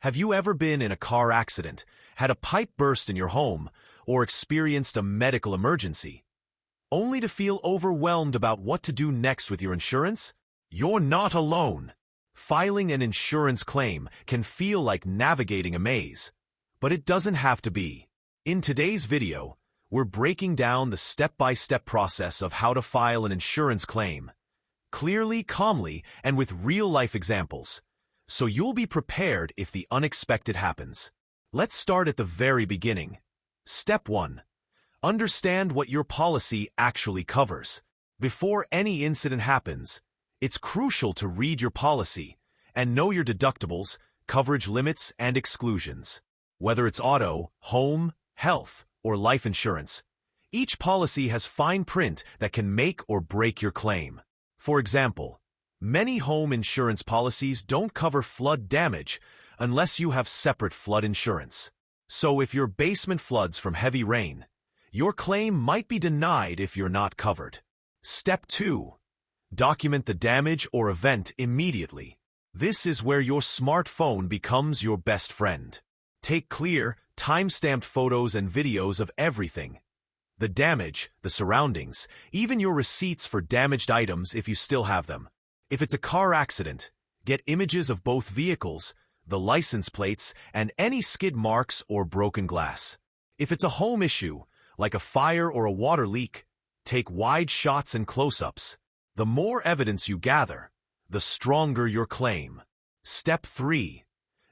Have you ever been in a car accident, had a pipe burst in your home, or experienced a medical emergency, only to feel overwhelmed about what to do next with your insurance? You're not alone. Filing an insurance claim can feel like navigating a maze, but it doesn't have to be. In today's video, we're breaking down the step-by-step process of how to file an insurance claim, clearly, calmly, and with real-life examples, so you'll be prepared if the unexpected happens. Let's start at the very beginning. Step 1. Understand what your policy actually covers. Before any incident happens, it's crucial to read your policy and know your deductibles, coverage limits, and exclusions. Whether it's auto, home, health, or life insurance, each policy has fine print that can make or break your claim. For example, many home insurance policies don't cover flood damage unless you have separate flood insurance. So if your basement floods from heavy rain, your claim might be denied if you're not covered. Step 2. Document the damage or event immediately. This is where your smartphone becomes your best friend. Take clear, time-stamped photos and videos of everything. The damage, the surroundings, even your receipts for damaged items if you still have them. If it's a car accident, get images of both vehicles, the license plates, and any skid marks or broken glass. If it's a home issue, like a fire or a water leak, take wide shots and close-ups. The more evidence you gather, the stronger your claim. Step 3.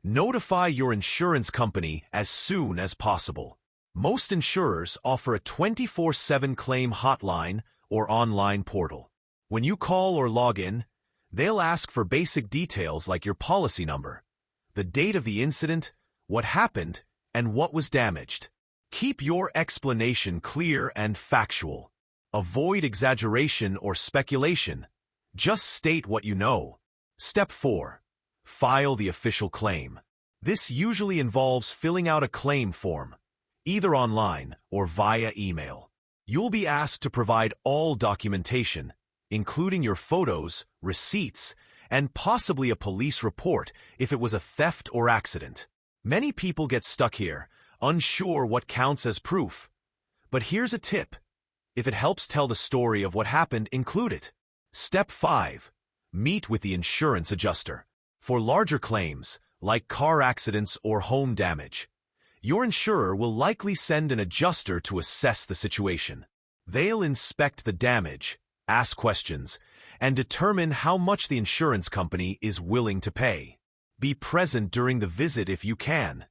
Notify your insurance company as soon as possible. Most insurers offer a 24/7 claim hotline or online portal. When you call or log in, they'll ask for basic details like your policy number, the date of the incident, what happened, and what was damaged. Keep your explanation clear and factual. Avoid exaggeration or speculation. Just state what you know. Step 4. File the official claim. This usually involves filling out a claim form, either online or via email. You'll be asked to provide all documentation, including your photos, receipts, and possibly a police report if it was a theft or accident. Many people get stuck here, unsure what counts as proof. But here's a tip. If it helps tell the story of what happened, include it. Step 5. Meet with the insurance adjuster. For larger claims, like car accidents or home damage, your insurer will likely send an adjuster to assess the situation. They'll inspect the damage, ask questions, and determine how much the insurance company is willing to pay. Be present during the visit if you can,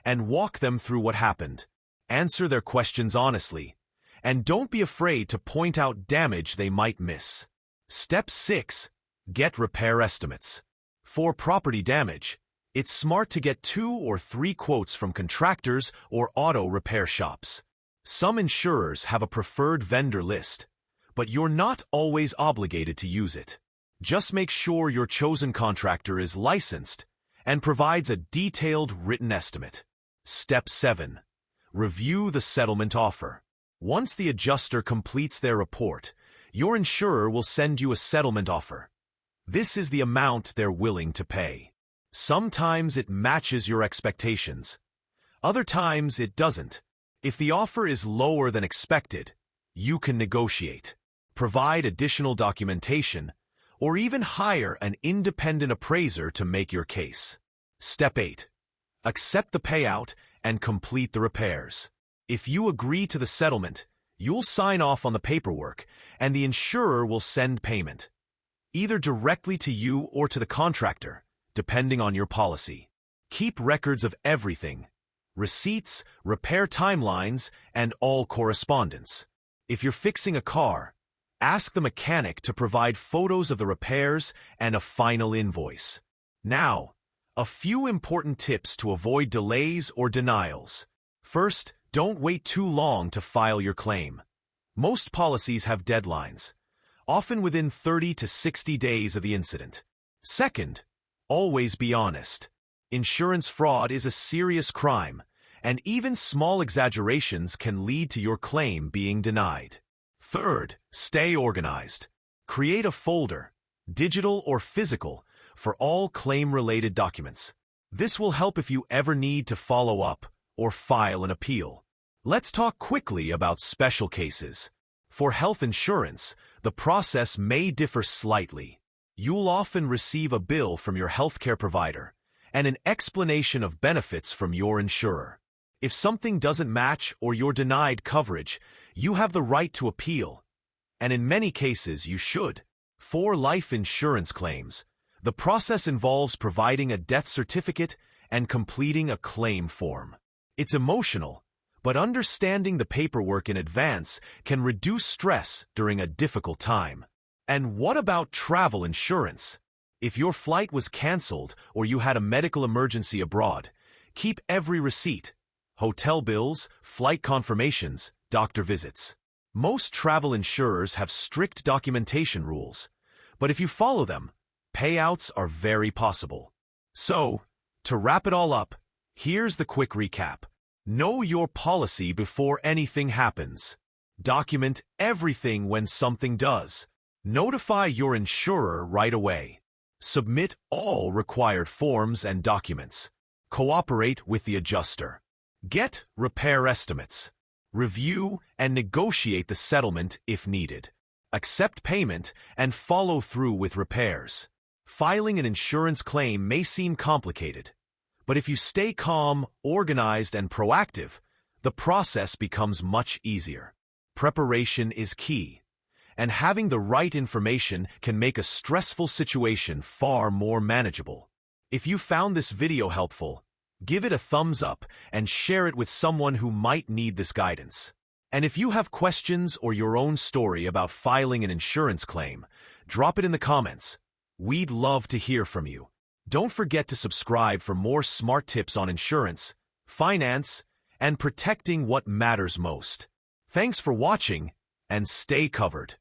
and walk them through what happened. Answer their questions honestly, and don't be afraid to point out damage they might miss. Step 6. Get repair estimates. For property damage, it's smart to get 2 or 3 quotes from contractors or auto repair shops. Some insurers have a preferred vendor list, but you're not always obligated to use it. Just make sure your chosen contractor is licensed and provides a detailed written estimate. Step 7. Review the settlement offer. Once the adjuster completes their report, your insurer will send you a settlement offer. This is the amount they're willing to pay. Sometimes it matches your expectations. Other times it doesn't. If the offer is lower than expected, you can negotiate, provide additional documentation, or even hire an independent appraiser to make your case. Step 8. Accept the payout and complete the repairs. If you agree to the settlement, you'll sign off on the paperwork, and the insurer will send payment, either directly to you or to the contractor, depending on your policy. Keep records of everything: receipts, repair timelines, and all correspondence. If you're fixing a car, ask the mechanic to provide photos of the repairs and a final invoice. Now, a few important tips to avoid delays or denials. First, don't wait too long to file your claim. Most policies have deadlines, often within 30 to 60 days of the incident. Second, always be honest. Insurance fraud is a serious crime, and even small exaggerations can lead to your claim being denied. Third, stay organized. Create a folder, digital or physical, for all claim-related documents. This will help if you ever need to follow up or file an appeal. Let's talk quickly about special cases. For health insurance, the process may differ slightly. You'll often receive a bill from your healthcare provider and an explanation of benefits from your insurer. If something doesn't match or you're denied coverage, you have the right to appeal, and in many cases you should. For life insurance claims, the process involves providing a death certificate and completing a claim form. It's emotional, but understanding the paperwork in advance can reduce stress during a difficult time. And what about travel insurance? If your flight was canceled or you had a medical emergency abroad, keep every receipt: hotel bills, flight confirmations, doctor visits. Most travel insurers have strict documentation rules, but if you follow them, payouts are very possible. So, to wrap it all up, here's the quick recap. Know your policy before anything happens. Document everything when something does. Notify your insurer right away. Submit all required forms and documents. Cooperate with the adjuster. Get repair estimates. Review and negotiate the settlement if needed. Accept payment and follow through with repairs. Filing an insurance claim may seem complicated, but if you stay calm, organized, and proactive, the process becomes much easier. Preparation is key, and having the right information can make a stressful situation far more manageable. If you found this video helpful, give it a thumbs up and share it with someone who might need this guidance. And if you have questions or your own story about filing an insurance claim, drop it in the comments. We'd love to hear from you. Don't forget to subscribe for more smart tips on insurance, finance, and protecting what matters most. Thanks for watching, and stay covered.